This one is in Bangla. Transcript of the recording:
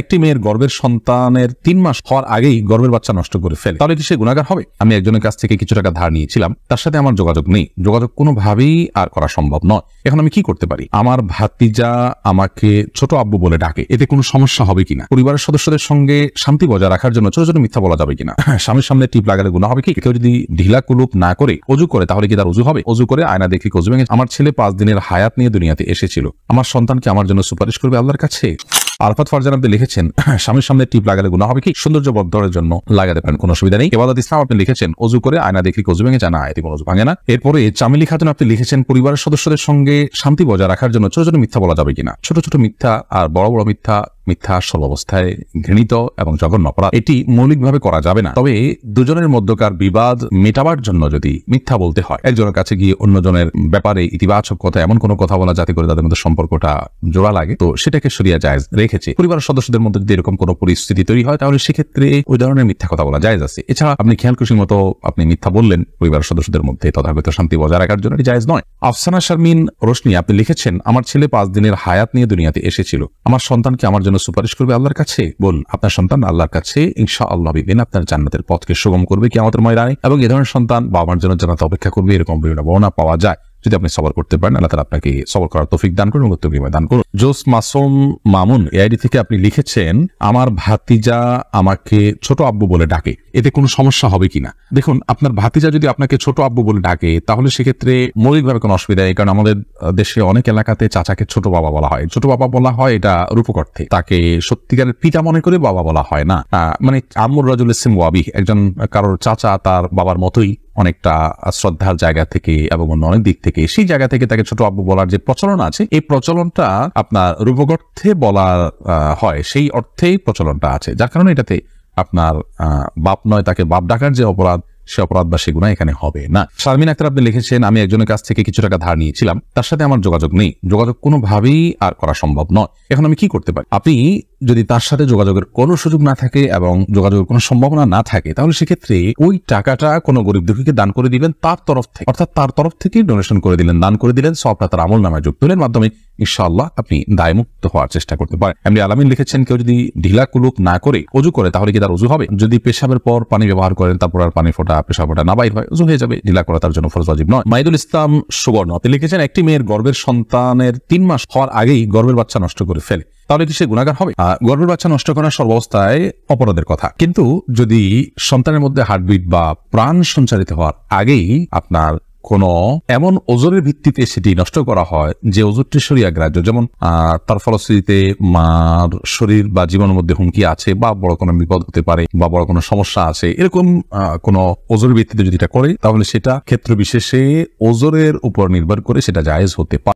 একটি মেয়ের গর্ভের সন্তানের 3 মাস হওয়ার আগেই গর্ভের বাচ্চা নষ্ট করে ফেলে, তাহলে কি সে গুনাহগার হবে? আমি একজনের কাছ থেকে কিছু টাকা ধার নিয়েছিলাম, তার সাথে আমার যোগাযোগ নেই, যোগাযোগ কোনোভাবেই আর করা সম্ভব নয়। এখন আমি কি করতে পারি? আমার ভাতিজা আমাকে ছোট আব্বু বলে ডাকে, এতে কোনো সমস্যা হবে কিনা? পরিবারের সদস্যদের সঙ্গে শান্তি বজায় রাখার জন্য ছোট ছোট মিথ্যা বলা যাবে কিনা? স্বামীর সামনে টিপ লাগালে গুনাহ হবে কি? কেউ যদি ঢিলা কুলুপ না করে অজু করে, তাহলে কি তার অজু হবে? অজু করে আয়না দেখে অজু ভেঙে, আমার ছেলে 5 দিনের হায়াত নিয়ে দুনিয়াতে এসেছিল, আমার সন্তানকে আমার জন্য সুপারিশ করবে আল্লাহর কাছে? আরফাত ফারজান আপনি লিখেছেন, স্বামীর সামনে টিপ লাগালে গুনাহ হবে কি? সৌন্দর্য বর্ধনের জন্য লাগাতে পারেন, কোনো অসুবিধা নেই। ইবাদত ইসলাম আপনি লিখেছেন, অজু করে আয়না দেখে অজু ভেঙে জানা, এতে কোনো অজু ভাঙে না। এরপরে চামেলি খাতুন আপনি লিখেছেন, পরিবারের সদস্যদের সঙ্গে শান্তি বজায় রাখার জন্য ছোট ছোট মিথ্যা বলা যাবে কিনা? ছোট ছোট মিথ্যা আর বড় বড় মিথ্যা আসল অবস্থায় ঘৃণিত এবং জঘন্য অপরাধ, এটি মৌলিকভাবে করা যাবে না। তবে দুজনের মধ্যকার বিবাদ মেটাবার জন্য যদি মিথ্যা বলতে হয়, একজনের কাছে গিয়ে অন্যজনের ব্যাপারে ইতিবাচক কথা, এমন কোনো কথা বলা যাতে করে তাদের মধ্যে সম্পর্কটা জোড়া লাগে, তো সেটাকে শরিয়া জায়েজ রেখেছে। পরিবারের সদস্যদের মধ্যে যদি এরকম কোনো পরিস্থিতি তৈরি হয়, তাহলে সেক্ষেত্রে ওই ধরনের মিথ্যা কথা বলা জায়েজ আছে। এছাড়া আপনি খেয়াল খুশির মতো আপনি মিথ্যা বললেন পরিবারের সদস্যদের মধ্যে তথাগত শান্তি বজায় রাখার জন্য, এটি জায়েজ নয়। আফসানা শারমিন রোশনি আপনি লিখেছেন, আমার ছেলে 5 দিনের হায়াত নিয়ে দুনিয়াতে এসেছিল, আমার সন্তানকে আমার জন্য সুপারিশ করবে আল্লাহর কাছে? বল, আপনার সন্তান আল্লাহর কাছে ইনশাআল্লাহ বিদিন আপনার জান্নাতের পথকে সুগম করবে কিয়ামতের ময়দানে, এবং এ ধরনের সন্তান বাবার জন্য জান্নাতে অপেক্ষা করবে, এরকম বিভিন্ন বর্ণনা পাওয়া যায়। যদি আপনি সবর করতে পারেন, আল্লাহ তাআলা আপনাকে সবর করার তৌফিক দান করুন, উত্তম বিনিময় দান করুন। জোস মাসুম মামুন এআইডি থেকে আপনি লিখেছেন, আমার ভাতিজা আমাকে ছোট আব্বু বলে ডাকে, এতে কোনো সমস্যা হবে কিনা? দেখুন, আপনার ভাতিজা যদি আপনাকে ছোট আব্বু বলে ডাকে, তাহলে সেক্ষেত্রে মৌলিকভাবে কোনো অসুবিধা নেই, কারণ আমাদের দেশে অনেক এলাকাতে চাচাকে ছোট বাবা বলা হয়। ছোট বাবা বলা হয় এটা রূপক অর্থে, তাকে সত্যিকারের পিতা মনে করে বাবা বলা হয় না। মানে আমুর রাজুল ইসলাম ওয়াবি, একজন কারোর চাচা তার বাবার মতোই অনেকটা শ্রদ্ধার জায়গা থেকে এবং অন্য অনেক দিক থেকে, সেই জায়গা থেকে তাকে ছোট আব্বু বলার যে প্রচলন আছে, এই প্রচলনটা আপনার রূপক অর্থে বলা হয়, সেই অর্থেই প্রচলনটা আছে, যার কারণে এটাতে আপনার বাপ নয় তাকে বাপ ডাকার যে অপরাধ, সে অপরাধ বা সে গুনাহ এখানে হবে না। শারমিন আক্তার আপনি লিখেছেন, আমি একজনের কাছ থেকে কিছু টাকা ধার নিয়েছিলাম, তার সাথে আমার যোগাযোগ নেই, যোগাযোগ কোনোভাবেই আর করা সম্ভব নয়। এখন আমি কি করতে পারি? আপনি যদি তার সাথে যোগাযোগের কোনো সুযোগ না থাকে এবং যোগাযোগের কোনো সম্ভাবনা না থাকে, তাহলে সেক্ষেত্রে ওই টাকাটা কোনো গরিব দুঃখীকে দান করে দিবেন তার তরফ থেকে, অর্থাৎ তার তরফ থেকে ডোনেশন করে দিলেন, দান করে দিলেন, সবটা তার আমল নামায় যুক্ত হলেন, মাধ্যমে ইনশাআল্লাহ আপনি দায়মুক্ত হওয়ার চেষ্টা করতে পারেন। এমনি আলামিন লিখেছেন, কেউ যদি ঢিলা কুলুপ না করে অজু করে, তাহলে কি তার অজু হবে? যদি পেশাবের পর পানি ব্যবহার করেন, তারপর আর পানি ফোটা পেশাব ফোটা না বাইর হয়, অজু হয়ে যাবে, ঢিলা করা তার জন্য ফরজ ওয়াজিব নয়। মাইদুল ইসলাম সুবর্ণ আপনি লিখেছেন, একটি মেয়ের গর্ভের সন্তানের 3 মাস হওয়ার আগেই গর্ভের বাচ্চা নষ্ট করে ফেলে, তাহলে কি সে গুনাহগার হবে? গর্ভের বাচ্চা নষ্ট করা সর্বাবস্থায় অপরাধের কথা, কিন্তু যদি সন্তানের মধ্যে হার্টবিট বা প্রাণ সঞ্চারিত হওয়ার আগেই আপনার কোন এমন ওজরের ভিত্তিতে সেটি নষ্ট করা হয় যে ওজরটি শরিয়া গ্রাহ্য, যেমন তার ফলশ্রুতিতে মার শরীর বা জীবনের মধ্যে হুমকি আছে, বা বড় কোনো বিপদ হতে পারে, বা বড় কোনো সমস্যা আছে, এরকম কোন ওজরের ভিত্তিতে যদি এটা করে, তাহলে সেটা ক্ষেত্র বিশেষে ওজরের উপর নির্ভর করে সেটা জায়েজ হতে পারে।